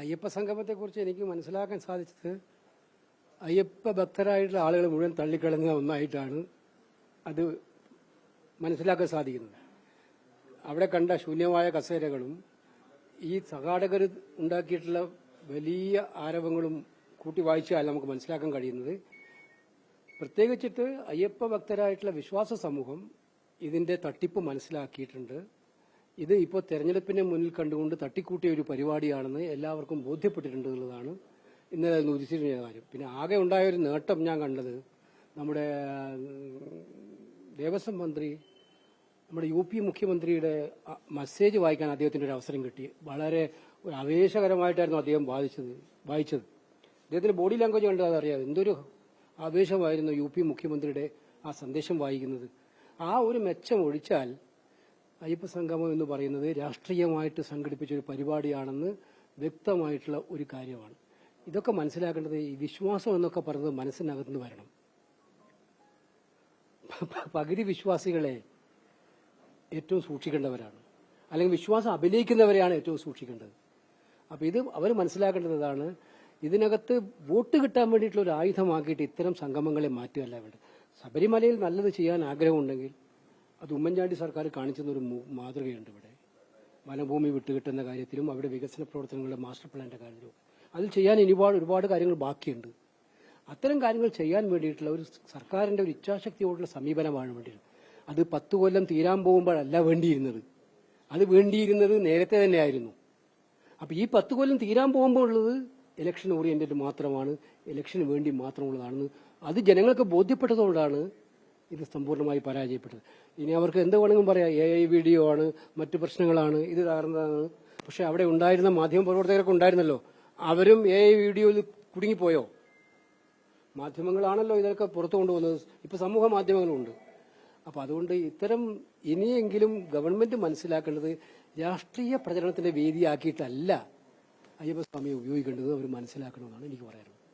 അയ്യപ്പ സംഗമത്തെക്കുറിച്ച് എനിക്ക് മനസ്സിലാക്കാൻ സാധിച്ചത് അയ്യപ്പ ഭക്തരായിട്ടുള്ള ആളുകൾ മുഴുവൻ തള്ളിക്കളഞ്ഞ ഒന്നായിട്ടാണ് അത് മനസ്സിലാക്കാൻ സാധിക്കുന്നത്. അവിടെ കണ്ട ശൂന്യമായ കസേരകളും ഈ സംഘാടകർ ഉണ്ടാക്കിയിട്ടുള്ള വലിയ ആരവങ്ങളും കൂട്ടി വായിച്ചാൽ നമുക്ക് മനസ്സിലാക്കാൻ കഴിയുന്നത്, പ്രത്യേകിച്ചിട്ട് അയ്യപ്പ ഭക്തരായിട്ടുള്ള വിശ്വാസ സമൂഹം ഇതിന്റെ തട്ടിപ്പ് മനസ്സിലാക്കിയിട്ടുണ്ട്. ഇത് ഇപ്പോൾ തെരഞ്ഞെടുപ്പിനെ മുന്നിൽ കണ്ടുകൊണ്ട് തട്ടിക്കൂട്ടിയ ഒരു പരിപാടിയാണെന്ന് എല്ലാവർക്കും ബോധ്യപ്പെട്ടിട്ടുണ്ട് എന്നുള്ളതാണ് ഇന്നലെ ഉദിച്ചിരുന്ന കാര്യം. പിന്നെ ആകെ ഉണ്ടായ ഒരു നേട്ടം ഞാൻ കണ്ടത്, നമ്മുടെ ദേവസ്വം മന്ത്രി, നമ്മുടെ UP മുഖ്യമന്ത്രിയുടെ മെസ്സേജ് വായിക്കാൻ അദ്ദേഹത്തിന് ഒരു അവസരം കിട്ടി. വളരെ ഒരു ആവേശകരമായിട്ടായിരുന്നു അദ്ദേഹം വായിച്ചത്. അദ്ദേഹത്തിന്റെ ബോഡി ലാംഗ്വേജ് കണ്ടത് അതറിയാതെ എന്തൊരു ആവേശമായിരുന്നു UP മുഖ്യമന്ത്രിയുടെ ആ സന്ദേശം വായിക്കുന്നത്. ആ ഒരു മെച്ചം ഒഴിച്ചാൽ അയ്യപ്പ സംഗമം എന്ന് പറയുന്നത് രാഷ്ട്രീയമായിട്ട് സംഘടിപ്പിച്ച ഒരു പരിപാടിയാണെന്ന് വ്യക്തമായിട്ടുള്ള ഒരു കാര്യമാണ്. ഇതൊക്കെ മനസ്സിലാക്കേണ്ടത് ഈ വിശ്വാസം എന്നൊക്കെ പറയുന്നത് മനസ്സിനകത്തുനിന്ന് വരണം. പകുതി വിശ്വാസികളെ ഏറ്റവും സൂക്ഷിക്കേണ്ടവരാണ്, അല്ലെങ്കിൽ വിശ്വാസം അഭിനയിക്കുന്നവരെയാണ് ഏറ്റവും സൂക്ഷിക്കേണ്ടത്. അപ്പൊ ഇത് അവർ മനസ്സിലാക്കേണ്ടതാണ്, ഇതിനകത്ത് വോട്ട് കിട്ടാൻ വേണ്ടിയിട്ടുള്ള ഒരു ആയുധമാക്കിയിട്ട് ഇത്തരം സംഗമങ്ങളെ മാറ്റുകയല്ല വേണ്ടത്. ശബരിമലയിൽ നല്ലത് ചെയ്യാൻ ആഗ്രഹമുണ്ടെങ്കിൽ അത് ഉമ്മൻചാണ്ടി സർക്കാർ കാണിച്ചെന്നൊരു മാതൃകയുണ്ട്. ഇവിടെ വനഭൂമി വിട്ടുകിട്ടുന്ന കാര്യത്തിലും അവിടെ വികസന പ്രവർത്തനങ്ങളുടെ മാസ്റ്റർ പ്ലാന്റെ കാര്യത്തിലും അതിൽ ചെയ്യാൻ ഒരുപാട് കാര്യങ്ങൾ ബാക്കിയുണ്ട്. അത്തരം കാര്യങ്ങൾ ചെയ്യാൻ വേണ്ടിയിട്ടുള്ള ഒരു സർക്കാരിന്റെ ഒരു ഇച്ഛാശക്തിയോടുള്ള സമീപനമാണ് വേണ്ടിയത്. അത് 10 കൊല്ലം തീരാൻ പോകുമ്പോഴല്ല വേണ്ടിയിരുന്നത്, അത് വേണ്ടിയിരുന്നത് നേരത്തെ തന്നെയായിരുന്നു. അപ്പൊ ഈ 10 കൊല്ലം തീരാൻ പോകുമ്പോൾ ഉള്ളത് ഇലക്ഷൻ ഓറിയന്റഡ് മാത്രമാണ്, ഇലക്ഷന് വേണ്ടി മാത്രമുള്ളതാണെന്ന് അത് ജനങ്ങൾക്ക് ബോധ്യപ്പെട്ടതുകൊണ്ടാണ് ഇത് സമ്പൂർണ്ണമായി പരാജയപ്പെട്ടത്. ഇനി അവർക്ക് എന്ത് വേണമെങ്കിലും പറയാം, AI വീഡിയോ ആണ്, മറ്റു പ്രശ്നങ്ങളാണ്, ഇത് കാരണമാണ്. പക്ഷെ അവിടെ ഉണ്ടായിരുന്ന മാധ്യമപ്രവർത്തകരൊക്കെ ഉണ്ടായിരുന്നല്ലോ, അവരും AI വീഡിയോയിൽ കുടുങ്ങിപ്പോയോ? മാധ്യമങ്ങളാണല്ലോ ഇതൊക്കെ പുറത്തു കൊണ്ടുപോകുന്നത്, ഇപ്പൊ സമൂഹ മാധ്യമങ്ങളുണ്ട്. അപ്പൊ അതുകൊണ്ട് ഇത്തരം ഇനിയെങ്കിലും ഗവൺമെന്റ് മനസ്സിലാക്കേണ്ടത് രാഷ്ട്രീയ പ്രചരണത്തിന്റെ വേദിയാക്കിയിട്ടല്ല അയ്യപ്പസ്വാമിയെ ഉപയോഗിക്കേണ്ടത് അവർ മനസ്സിലാക്കണമെന്നാണ് എനിക്ക് പറയാനുള്ളത്.